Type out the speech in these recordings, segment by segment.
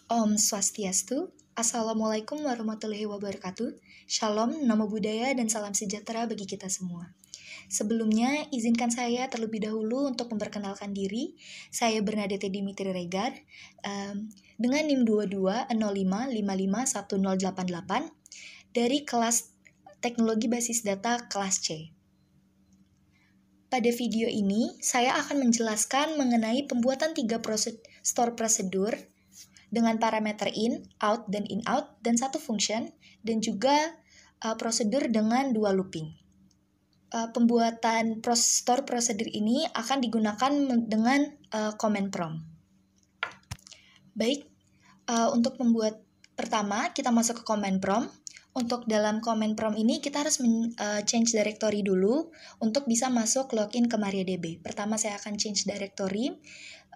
Om Swastiastu, Assalamualaikum warahmatullahi wabarakatuh. Shalom, namo buddhaya, dan salam sejahtera bagi kita semua. Sebelumnya, izinkan saya terlebih dahulu untuk memperkenalkan diri. Saya Bernadette Dimitri Regar, dengan NIM 2205551088 dari kelas Teknologi Basis Data kelas C. Pada video ini, saya akan menjelaskan mengenai pembuatan 3 store prosedur dengan parameter in, out, dan in-out, dan 1 function, dan juga prosedur dengan 2 looping. Pembuatan store prosedur ini akan digunakan dengan command prompt. Baik, untuk membuat pertama, kita masuk ke command prompt. Untuk dalam command prompt ini, kita harus change directory dulu untuk bisa masuk login ke MariaDB. Pertama, saya akan change directory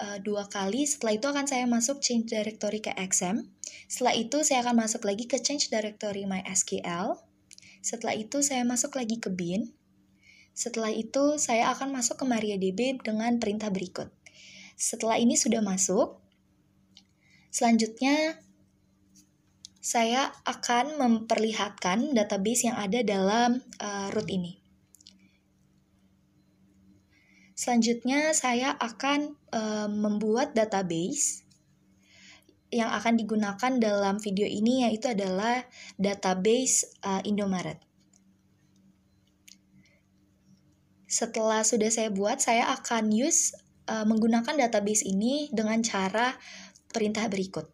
2 kali. Setelah itu akan saya masuk change directory ke XM. Setelah itu, saya akan masuk lagi ke change directory MySQL. Setelah itu, saya masuk lagi ke bin. Setelah itu, saya akan masuk ke MariaDB dengan perintah berikut. Setelah ini sudah masuk, selanjutnya saya akan memperlihatkan database yang ada dalam root ini. Selanjutnya saya akan membuat database yang akan digunakan dalam video ini, yaitu adalah database Indomaret. Setelah sudah saya buat, saya akan menggunakan database ini dengan cara perintah berikut.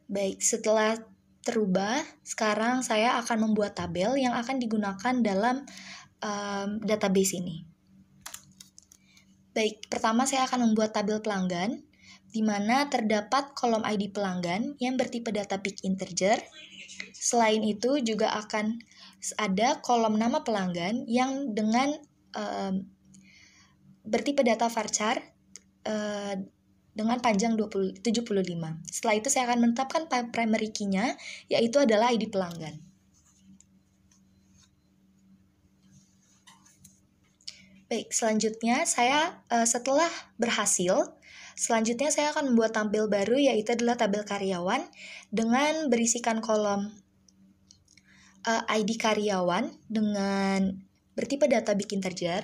Baik, setelah terubah, sekarang saya akan membuat tabel yang akan digunakan dalam database ini. Baik, pertama saya akan membuat tabel pelanggan, di mana terdapat kolom ID pelanggan yang bertipe data big integer. Selain itu juga akan ada kolom nama pelanggan yang dengan bertipe data varchar dengan panjang 75. Setelah itu saya akan menetapkan primary key-nya, yaitu adalah ID pelanggan. Baik, selanjutnya setelah berhasil, selanjutnya saya akan membuat tabel baru, yaitu adalah tabel karyawan dengan berisikan kolom ID karyawan dengan bertipe data big integer.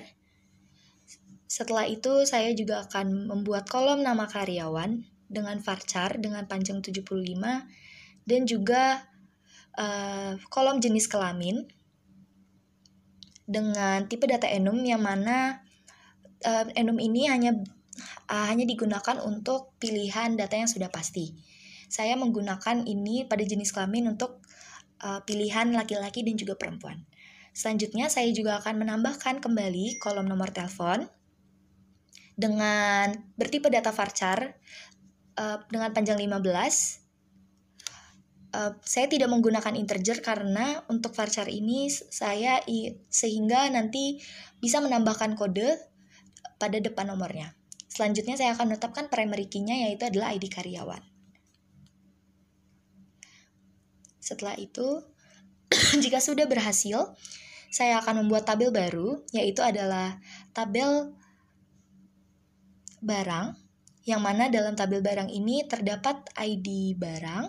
Setelah itu saya juga akan membuat kolom nama karyawan dengan varchar dengan panjang 75 dan juga kolom jenis kelamin dengan tipe data enum, yang mana enum ini hanya digunakan untuk pilihan data yang sudah pasti. Saya menggunakan ini pada jenis kelamin untuk pilihan laki-laki dan juga perempuan. Selanjutnya saya juga akan menambahkan kembali kolom nomor telepon dengan bertipe data varchar dengan panjang 15. Saya tidak menggunakan integer karena untuk varchar ini sehingga nanti bisa menambahkan kode pada depan nomornya. Selanjutnya saya akan menetapkan primary key-nya, yaitu adalah ID karyawan. Setelah itu, jika sudah berhasil, saya akan membuat tabel baru, yaitu adalah tabel barang, yang mana dalam tabel barang ini terdapat ID barang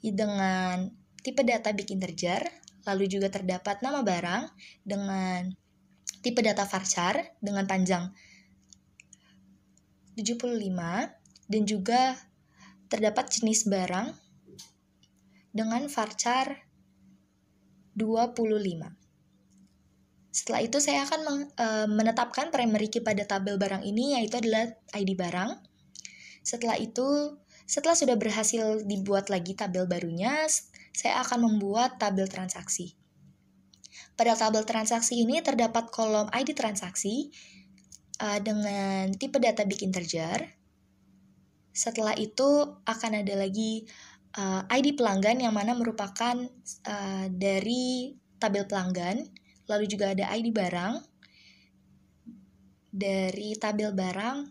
dengan tipe data big integer, lalu juga terdapat nama barang dengan tipe data varchar dengan panjang 75, dan juga terdapat jenis barang dengan varchar 25. Setelah itu saya akan menetapkan primary key pada tabel barang ini, yaitu adalah ID barang. Setelah sudah berhasil dibuat lagi tabel barunya, saya akan membuat tabel transaksi. Pada tabel transaksi ini terdapat kolom ID transaksi dengan tipe data big integer. Setelah itu akan ada lagi ID pelanggan, yang mana merupakan dari tabel pelanggan. Lalu juga ada ID barang dari tabel barang,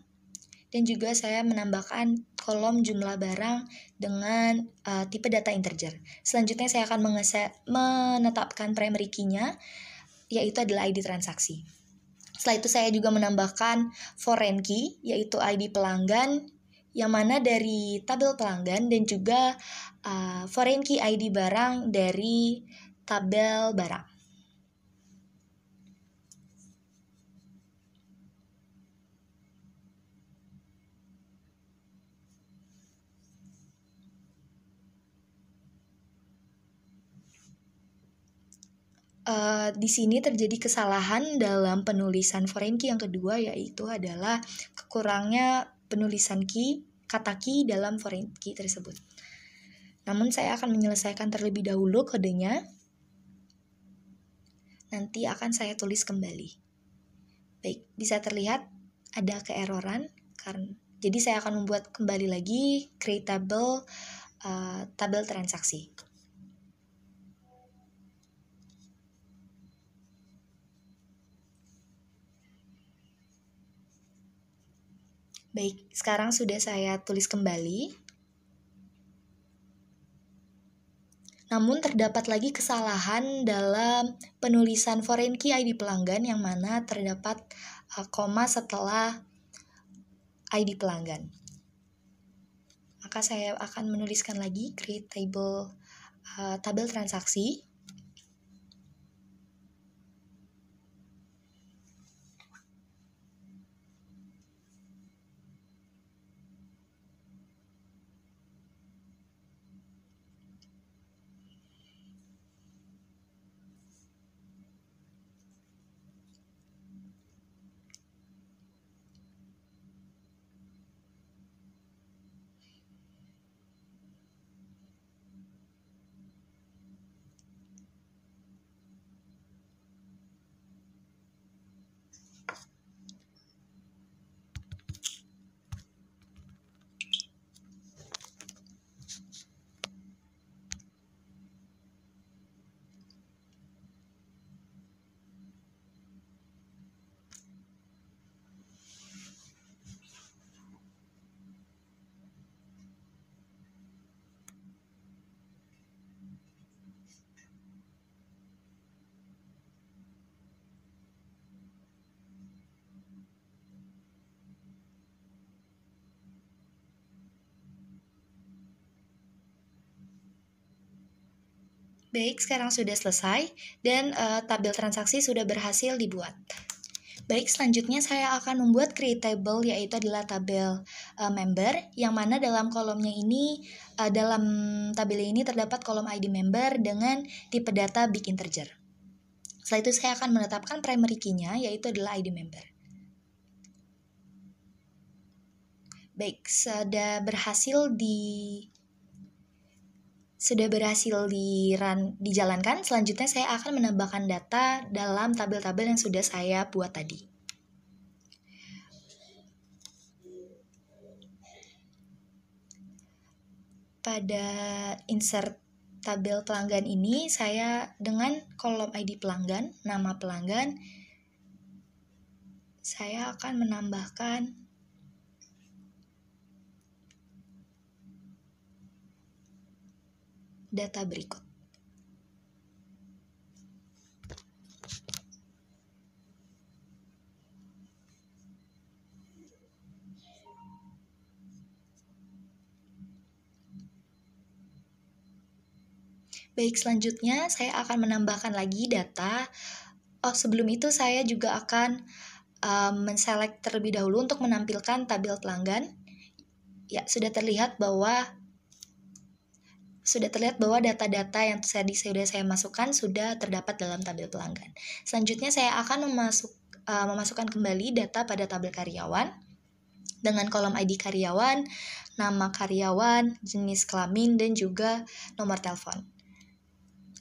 dan juga saya menambahkan kolom jumlah barang dengan tipe data integer. Selanjutnya saya akan menetapkan primary key-nya yaitu adalah ID transaksi. Setelah itu saya juga menambahkan foreign key, yaitu ID pelanggan, yang mana dari tabel pelanggan, dan juga foreign key ID barang dari tabel barang. Di sini terjadi kesalahan dalam penulisan foreign key yang kedua, yaitu adalah kurangnya penulisan kata key dalam foreign key tersebut. Namun saya akan menyelesaikan terlebih dahulu kodenya. Nanti akan saya tulis kembali. Baik, bisa terlihat ada keeroran. Jadi saya akan membuat kembali lagi create table, tabel transaksi. Baik, sekarang sudah saya tulis kembali. Namun terdapat lagi kesalahan dalam penulisan foreign key ID pelanggan, yang mana terdapat koma setelah ID pelanggan. Maka saya akan menuliskan lagi create table, tabel transaksi. Baik, sekarang sudah selesai dan tabel transaksi sudah berhasil dibuat. Baik, selanjutnya saya akan membuat create table, yaitu adalah tabel member, yang mana dalam kolomnya ini, dalam tabel ini terdapat kolom ID member dengan tipe data big integer. Setelah itu saya akan menetapkan primary key-nya, yaitu adalah ID member. Baik, sudah berhasil dijalankan. Selanjutnya saya akan menambahkan data dalam tabel-tabel yang sudah saya buat tadi. Pada insert tabel pelanggan ini, saya dengan kolom ID pelanggan, nama pelanggan, saya akan menambahkan data berikut. Baik, selanjutnya saya akan menambahkan lagi data. Sebelum itu saya juga akan men-select terlebih dahulu untuk menampilkan tabel pelanggan. Ya, sudah terlihat bahwa data-data yang sudah saya masukkan sudah terdapat dalam tabel pelanggan. Selanjutnya saya akan memasukkan kembali data pada tabel karyawan dengan kolom ID karyawan, nama karyawan, jenis kelamin, dan juga nomor telepon.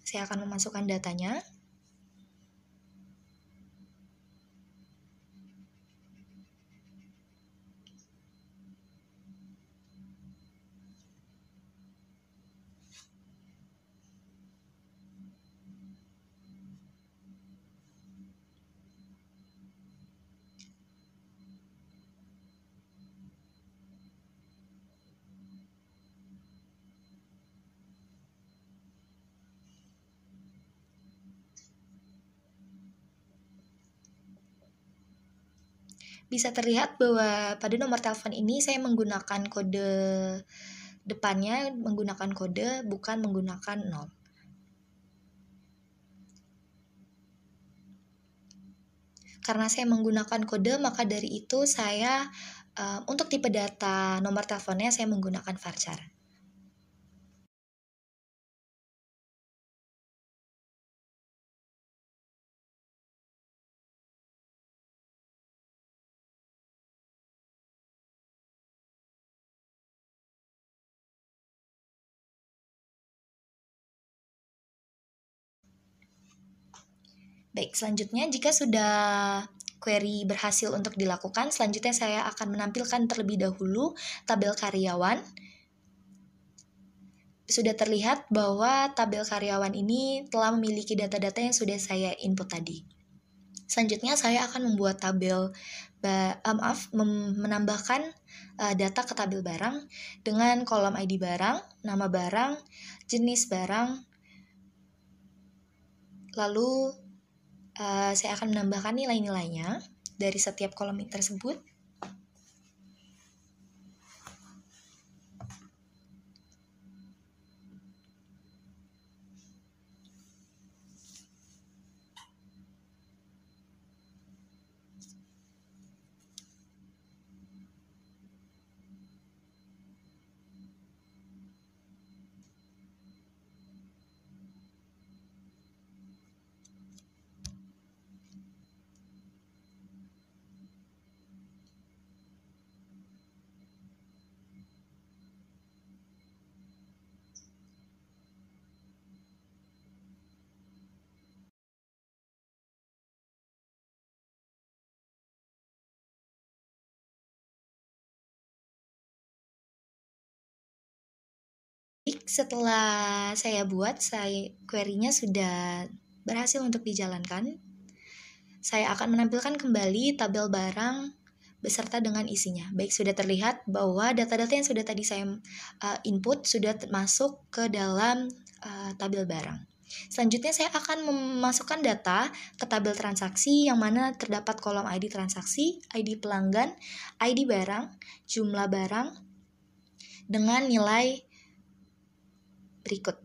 Saya akan memasukkan datanya. Bisa terlihat bahwa pada nomor telepon ini saya menggunakan kode depannya, menggunakan kode, bukan menggunakan 0. Karena saya menggunakan kode, maka dari itu saya untuk tipe data nomor teleponnya saya menggunakan varchar. Baik, selanjutnya jika sudah query berhasil untuk dilakukan, selanjutnya saya akan menampilkan terlebih dahulu tabel karyawan. Sudah terlihat bahwa tabel karyawan ini telah memiliki data-data yang sudah saya input tadi. Selanjutnya saya akan membuat tabel, menambahkan data ke tabel barang dengan kolom ID barang, nama barang, jenis barang, lalu saya akan menambahkan nilai-nilainya dari setiap kolom tersebut. Setelah saya buat, query-nya sudah berhasil untuk dijalankan. Saya akan menampilkan kembali tabel barang beserta dengan isinya. Baik, sudah terlihat bahwa data-data yang sudah tadi saya input sudah masuk ke dalam tabel barang. Selanjutnya saya akan memasukkan data ke tabel transaksi yang mana terdapat kolom ID transaksi, ID pelanggan, ID barang, jumlah barang, dengan nilai berikut.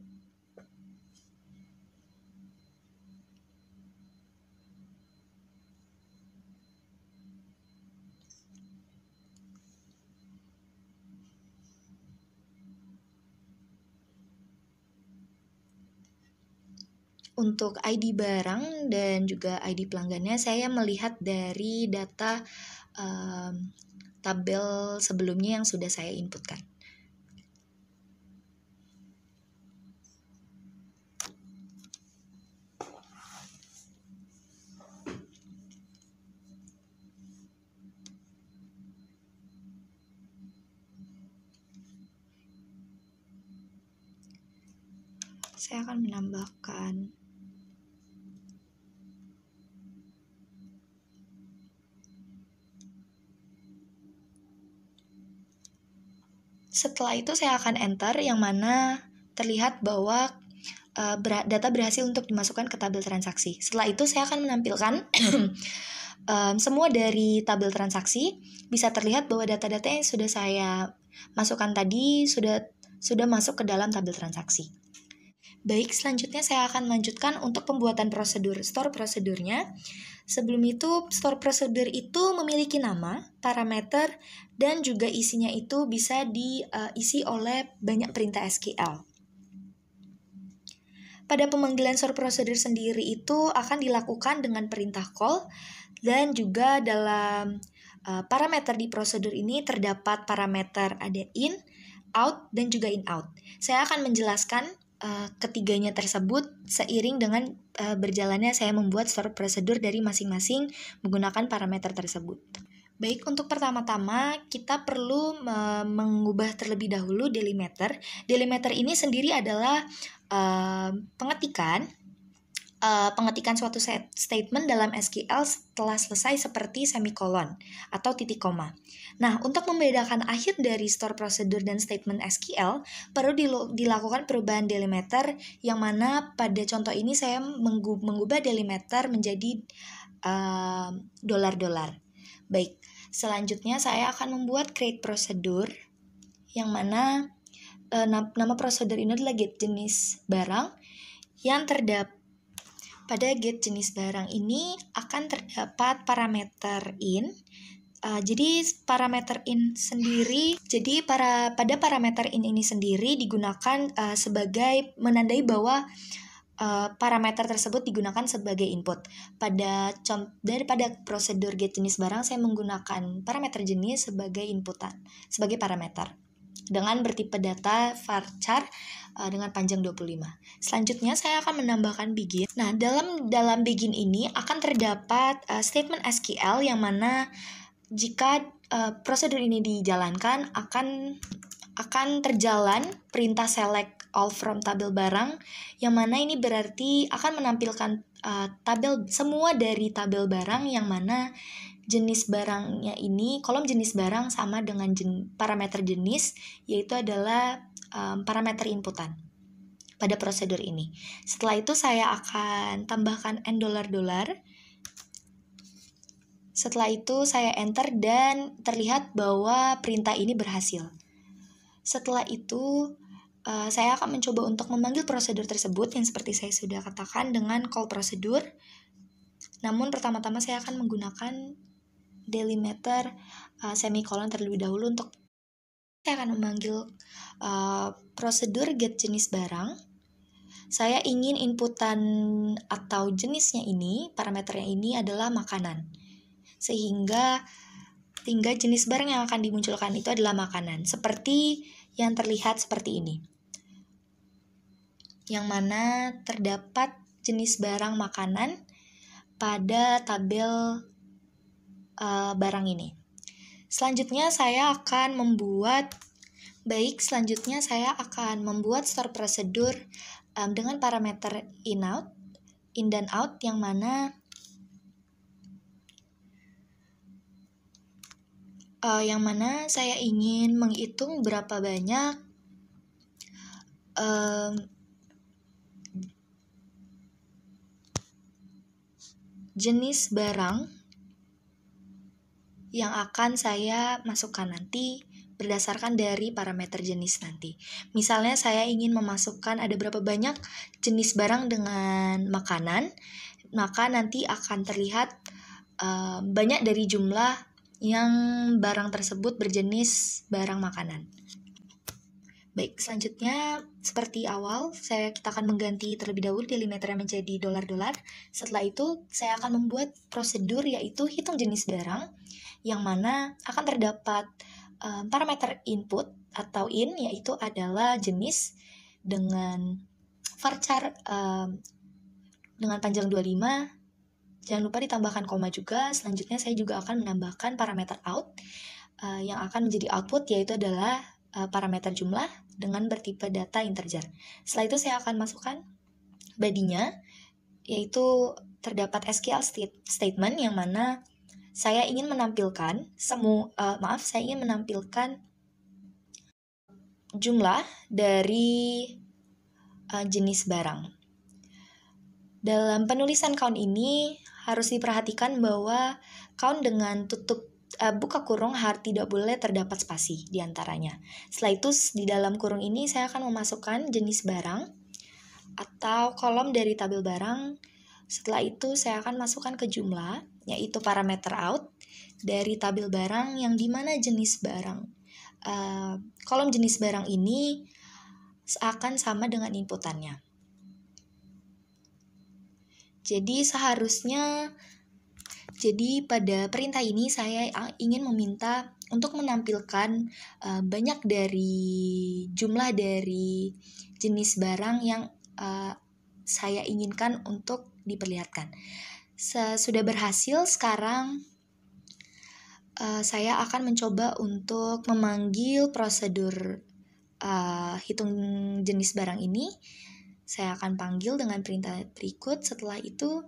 Untuk ID barang dan juga ID pelanggannya, saya melihat dari data tabel sebelumnya yang sudah saya inputkan. Saya akan menambahkan setelah itu saya akan enter yang mana terlihat bahwa data berhasil untuk dimasukkan ke tabel transaksi. Setelah itu saya akan menampilkan semua dari tabel transaksi. Bisa terlihat bahwa data-data yang sudah saya masukkan tadi sudah masuk ke dalam tabel transaksi. Baik, selanjutnya saya akan melanjutkan untuk pembuatan prosedur store prosedurnya. Sebelum itu, store prosedur itu memiliki nama, parameter, dan juga isinya itu bisa diisi oleh banyak perintah SQL. Pada pemanggilan store prosedur sendiri itu akan dilakukan dengan perintah call, dan juga dalam parameter di prosedur ini terdapat parameter ada in, out, dan juga in out. Saya akan menjelaskan ketiganya tersebut seiring dengan berjalannya saya membuat store prosedur dari masing-masing menggunakan parameter tersebut. Baik, untuk pertama-tama kita perlu mengubah terlebih dahulu delimiter. Delimiter ini sendiri adalah pengetikan suatu statement dalam SQL setelah selesai seperti semikolon atau titik koma. Nah, untuk membedakan akhir dari store prosedur dan statement SQL, perlu dilakukan perubahan delimiter yang mana pada contoh ini saya mengubah delimiter menjadi dolar-dolar. Baik, Selanjutnya saya akan membuat create prosedur, yang mana nama prosedur ini adalah get jenis barang yang terdapat. Pada get jenis barang ini akan terdapat parameter in. Jadi parameter in sendiri, pada parameter in ini sendiri digunakan sebagai menandai bahwa parameter tersebut digunakan sebagai input. Daripada prosedur get jenis barang, saya menggunakan parameter jenis sebagai inputan, sebagai parameter dengan bertipe data varchar dengan panjang 25. Selanjutnya saya akan menambahkan begin. Nah, dalam begin ini akan terdapat statement SQL yang mana jika prosedur ini dijalankan akan terjalan perintah select all from tabel barang, yang mana ini berarti akan menampilkan tabel semua dari tabel barang, yang mana jenis barangnya ini, kolom jenis barang sama dengan parameter jenis, yaitu adalah parameter inputan pada prosedur ini. Setelah itu saya akan tambahkan $. Setelah itu saya enter dan terlihat bahwa perintah ini berhasil. Setelah itu saya akan mencoba untuk memanggil prosedur tersebut yang seperti saya sudah katakan dengan call prosedur. Namun pertama-tama saya akan menggunakan delimiter semikolon terlebih dahulu. Untuk saya akan memanggil prosedur get jenis barang. Saya ingin inputan atau jenisnya ini, parameternya ini adalah makanan. Sehingga jenis barang yang akan dimunculkan itu adalah makanan, seperti yang terlihat seperti ini, yang mana terdapat jenis barang makanan pada tabel barang ini. Selanjutnya saya akan membuat store prosedur dengan parameter in dan out, yang mana saya ingin menghitung berapa banyak jenis barang yang akan saya masukkan nanti berdasarkan dari parameter jenis nanti. Misalnya saya ingin memasukkan ada berapa banyak jenis barang dengan makanan, maka nanti akan terlihat banyak dari jumlah yang barang tersebut berjenis barang makanan. Baik, selanjutnya seperti awal, kita akan mengganti terlebih dahulu delimiternya menjadi $. Setelah itu, saya akan membuat prosedur yaitu hitung jenis barang, yang mana akan terdapat parameter input atau in, yaitu adalah jenis dengan varchar dengan panjang 25. Jangan lupa ditambahkan koma juga. Selanjutnya saya juga akan menambahkan parameter out yang akan menjadi output, yaitu adalah parameter jumlah dengan bertipe data integer. Setelah itu saya akan masukkan body-nya, yaitu terdapat SQL statement yang mana saya ingin menampilkan jumlah dari jenis barang. Dalam penulisan count ini harus diperhatikan bahwa count dengan buka kurung tidak boleh terdapat spasi di antaranya. Setelah itu di dalam kurung ini saya akan memasukkan jenis barang atau kolom dari tabel barang. Setelah itu saya akan masukkan ke jumlah, yaitu parameter out dari tabel barang, yang dimana jenis barang kolom jenis barang ini akan sama dengan inputannya. Jadi pada perintah ini saya ingin meminta untuk menampilkan banyak dari jumlah dari jenis barang yang saya inginkan untuk diperlihatkan. Sudah berhasil. Sekarang saya akan mencoba untuk memanggil prosedur hitung jenis barang ini. Saya akan panggil dengan perintah berikut. Setelah itu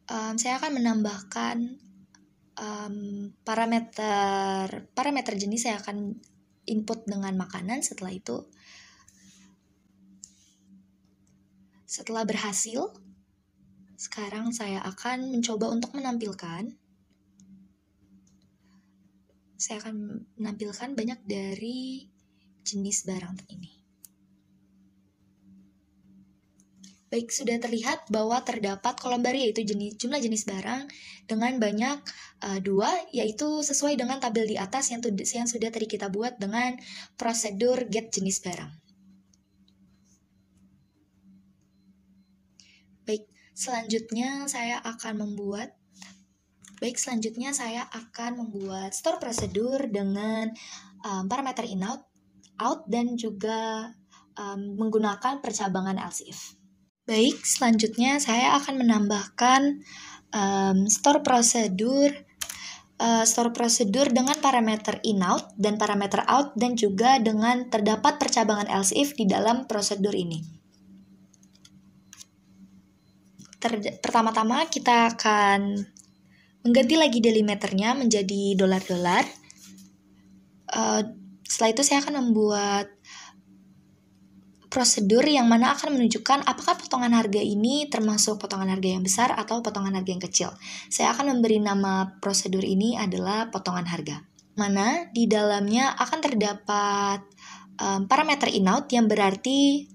saya akan menambahkan parameter jenis. Saya akan input dengan makanan. Setelah berhasil, sekarang saya akan mencoba untuk menampilkan saya akan menampilkan banyak dari jenis barang ini. Baik, sudah terlihat bahwa terdapat kolom baru yaitu jumlah jenis barang dengan banyak 2, yaitu sesuai dengan tabel di atas yang sudah tadi kita buat dengan prosedur get jenis barang. Baik, selanjutnya saya akan membuat store prosedur dengan parameter in out dan juga menggunakan percabangan else if. Baik, selanjutnya saya akan menambahkan store prosedur dengan parameter in out dan parameter out dan juga dengan terdapat percabangan else if di dalam prosedur ini. Pertama-tama kita akan mengganti lagi delimiternya menjadi dolar-dolar. Setelah itu saya akan membuat prosedur yang mana akan menunjukkan apakah potongan harga ini termasuk potongan harga yang besar atau potongan harga yang kecil. Saya akan memberi nama prosedur ini adalah potongan harga, mana di dalamnya akan terdapat parameter in out yang berarti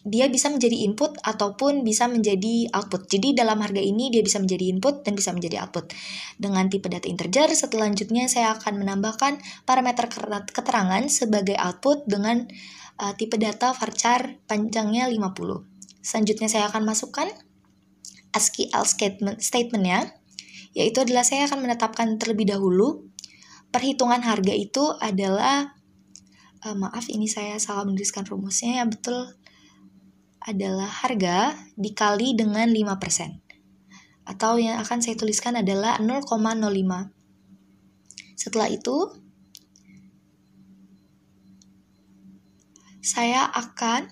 dia bisa menjadi input ataupun bisa menjadi output. Jadi dalam harga ini dia bisa menjadi input dan bisa menjadi output. Dengan tipe data integer, selanjutnya saya akan menambahkan parameter keterangan sebagai output dengan tipe data varchar panjangnya 50. Selanjutnya saya akan masukkan ASCII else statement-nya, yaitu adalah saya akan menetapkan terlebih dahulu perhitungan harga itu adalah maaf ini saya salah menuliskan rumusnya, yang betul adalah harga dikali dengan 5%. Atau yang akan saya tuliskan adalah 0,05. Setelah itu saya akan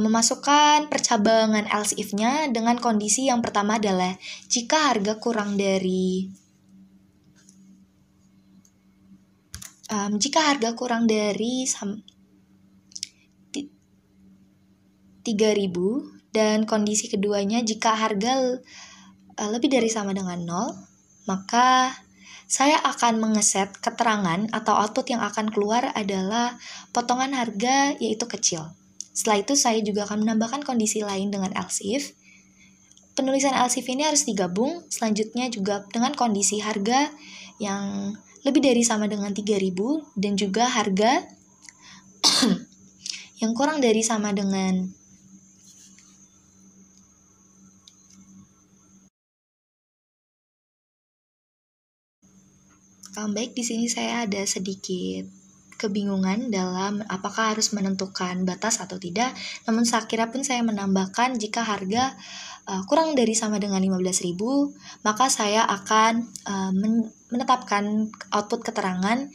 memasukkan percabangan else if-nya dengan kondisi yang pertama adalah jika harga kurang dari 3.000 dan kondisi keduanya jika harga lebih dari sama dengan 0, maka saya akan mengeset keterangan atau output yang akan keluar adalah potongan harga yaitu kecil. Setelah itu saya juga akan menambahkan kondisi lain dengan else if. Penulisan else if ini harus digabung selanjutnya juga dengan kondisi harga yang lebih dari sama dengan 3.000 dan juga harga yang kurang dari sama dengan baik, di sini saya ada sedikit kebingungan dalam apakah harus menentukan batas atau tidak. Namun saya kira pun saya menambahkan jika harga kurang dari sama dengan 15.000, maka saya akan menetapkan output keterangan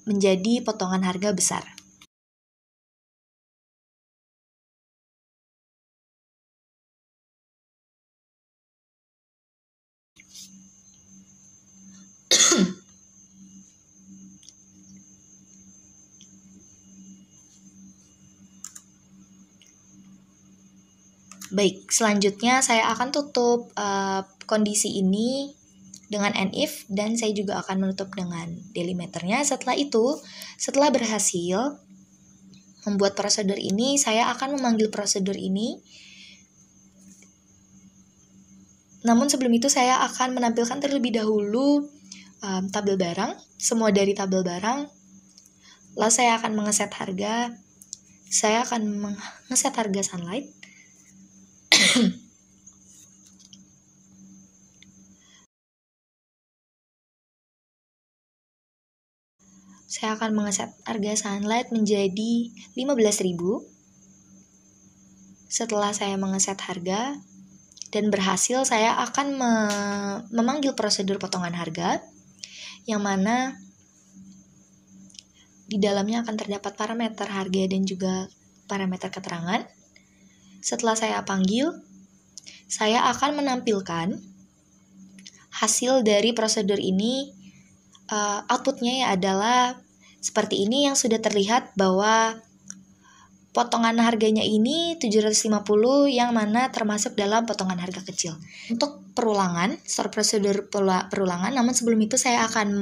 menjadi potongan harga besar. Baik, selanjutnya saya akan tutup kondisi ini dengan if dan saya juga akan menutup dengan delimiternya. Setelah itu, setelah berhasil membuat prosedur ini, saya akan memanggil prosedur ini. Namun sebelum itu saya akan menampilkan terlebih dahulu tabel barang, semua dari tabel barang. Lalu saya akan mengeset harga. Saya akan mengeset harga sunlight. Saya akan mengeset harga sunlight menjadi 15.000. Setelah saya mengeset harga dan berhasil, saya akan memanggil prosedur potongan harga yang mana di dalamnya akan terdapat parameter harga dan juga parameter keterangan. Setelah saya panggil, saya akan menampilkan hasil dari prosedur ini. Outputnya adalah seperti ini yang sudah terlihat bahwa potongan harganya ini 750 yang mana termasuk dalam potongan harga kecil. Untuk perulangan, store prosedur perulangan, namun sebelum itu saya akan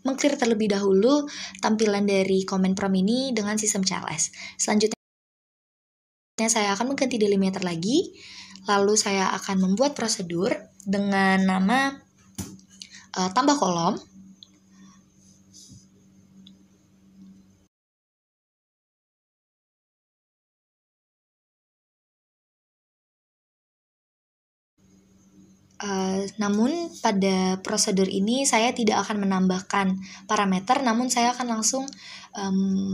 meng-clear terlebih dahulu tampilan dari comment prompt ini dengan sistem CLS. Selanjutnya saya akan mengganti delimiter lagi, lalu saya akan membuat prosedur dengan nama tambah kolom. Namun pada prosedur ini saya tidak akan menambahkan parameter, namun saya akan langsung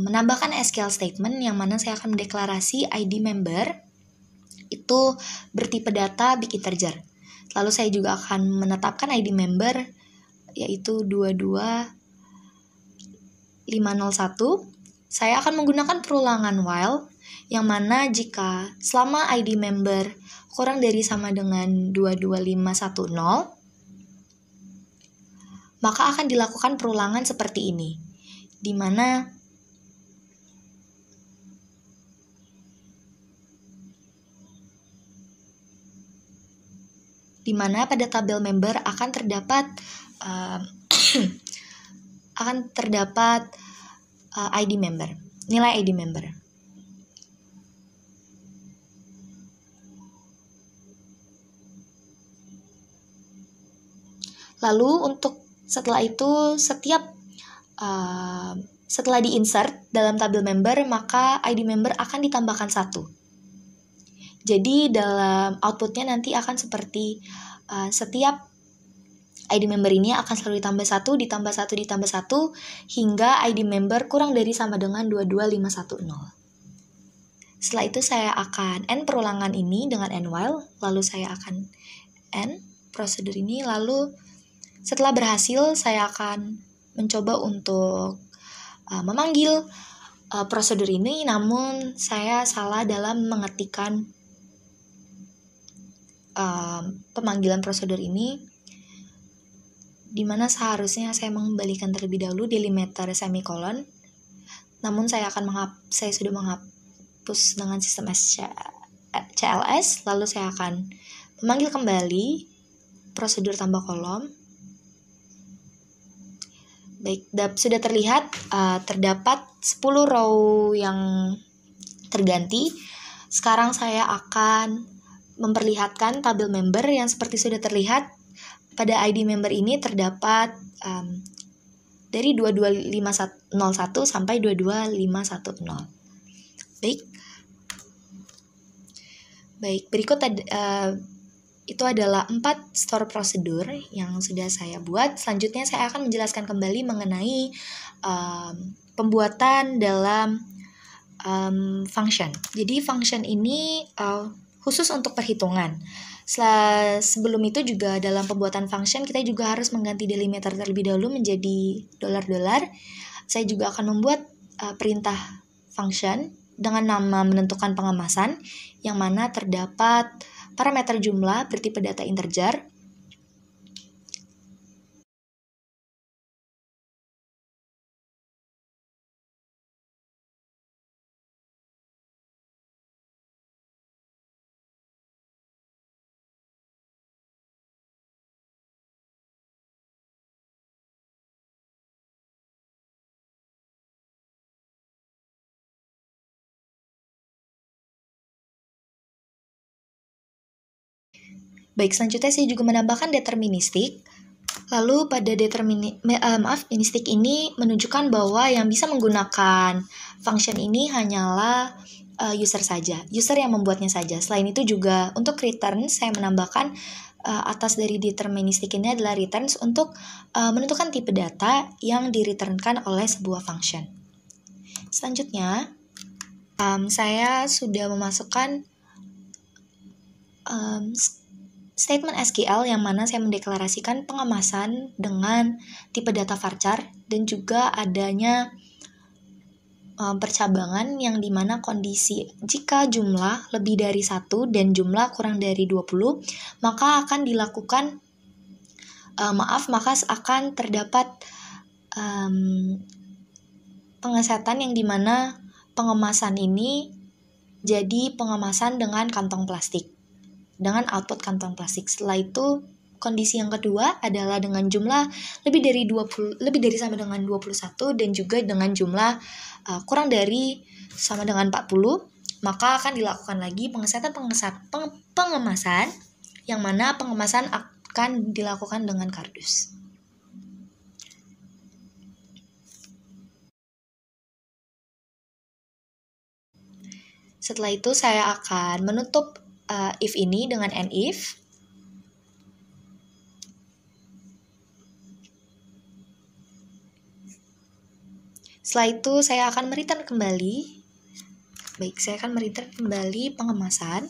menambahkan SQL statement yang mana saya akan mendeklarasi ID member itu bertipe data big integer. Lalu saya juga akan menetapkan ID member yaitu 22501. Saya akan menggunakan perulangan while yang mana jika selama ID member kurang dari sama dengan 22510, maka akan dilakukan perulangan seperti ini, di mana pada tabel member akan terdapat ID member, nilai ID member. Lalu untuk setelah itu setelah di-insert dalam tabel member, maka ID member akan ditambahkan 1. Jadi dalam outputnya nanti akan seperti setiap ID member ini akan selalu ditambah 1, ditambah 1, ditambah 1, hingga ID member kurang dari sama dengan 22510. Setelah itu saya akan end perulangan ini dengan end while, lalu saya akan end prosedur ini, lalu setelah berhasil, saya akan mencoba untuk memanggil prosedur ini, namun saya salah dalam mengetikkan pemanggilan prosedur ini, di mana seharusnya saya mengembalikan terlebih dahulu delimiter semikolon, namun saya sudah menghapus dengan sistem CLS, lalu saya akan memanggil kembali prosedur tambah kolom. Baik, sudah terlihat terdapat 10 row yang terganti. Sekarang saya akan memperlihatkan tabel member yang seperti sudah terlihat. Pada ID member ini terdapat dari 22501 sampai 22510. Baik, berikut itu adalah 4 store prosedur yang sudah saya buat. Selanjutnya saya akan menjelaskan kembali mengenai pembuatan dalam function. Jadi function ini khusus untuk perhitungan. Sebelum itu juga dalam pembuatan function kita juga harus mengganti delimiter terlebih dahulu menjadi $. Saya juga akan membuat perintah function dengan nama menentukan pengemasan yang mana terdapat parameter jumlah bertipe data integer. Baik, selanjutnya saya juga menambahkan deterministik. Lalu pada deterministik ini menunjukkan bahwa yang bisa menggunakan function ini hanyalah user saja, user yang membuatnya saja. Selain itu juga untuk return saya menambahkan atas dari deterministik ini adalah returns untuk menentukan tipe data yang direturnkan oleh sebuah function. Selanjutnya saya sudah memasukkan statement SQL yang mana saya mendeklarasikan pengemasan dengan tipe data varchar dan juga adanya percabangan yang dimana kondisi jika jumlah lebih dari 1 dan jumlah kurang dari 20 maka akan dilakukan maka akan terdapat pengesatan yang dimana pengemasan ini jadi pengemasan dengan kantong plastik, dengan output kantong plastik. Setelah itu, kondisi yang kedua adalah dengan jumlah lebih dari sama dengan 21 dan juga dengan jumlah kurang dari sama dengan 40, maka akan dilakukan lagi pengemasan yang mana pengemasan akan dilakukan dengan kardus. Setelah itu saya akan menutup if ini dengan end if. Setelah itu saya akan mereturn kembali. Baik, saya akan mereturn kembali pengemasan.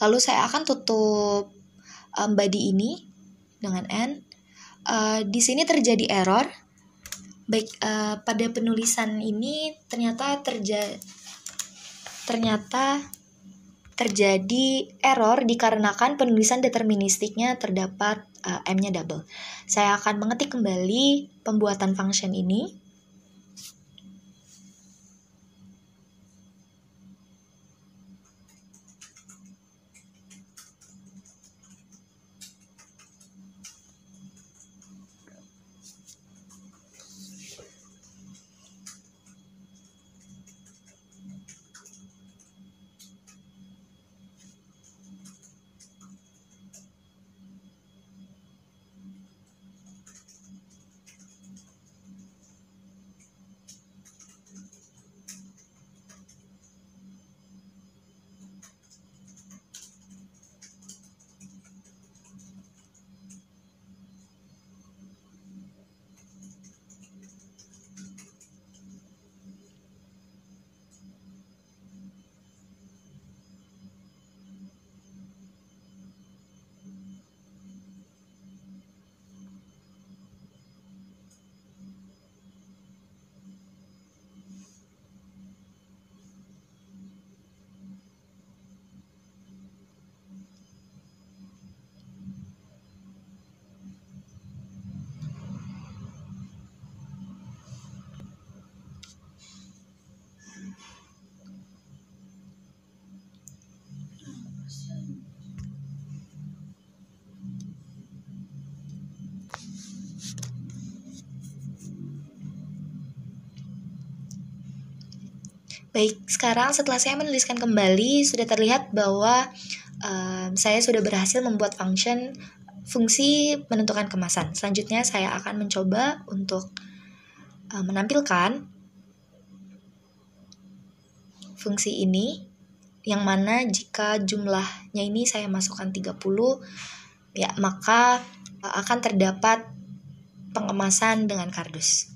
Lalu saya akan tutup body ini dengan end. Di sini terjadi error. Baik, pada penulisan ini ternyata terjadi error dikarenakan penulisan deterministiknya terdapat M-nya double. Saya akan mengetik kembali pembuatan function ini. Baik, sekarang setelah saya menuliskan kembali, sudah terlihat bahwa saya sudah berhasil membuat fungsi menentukan kemasan. Selanjutnya saya akan mencoba untuk menampilkan fungsi ini, yang mana jika jumlahnya ini saya masukkan 30, ya maka akan terdapat pengemasan dengan kardus.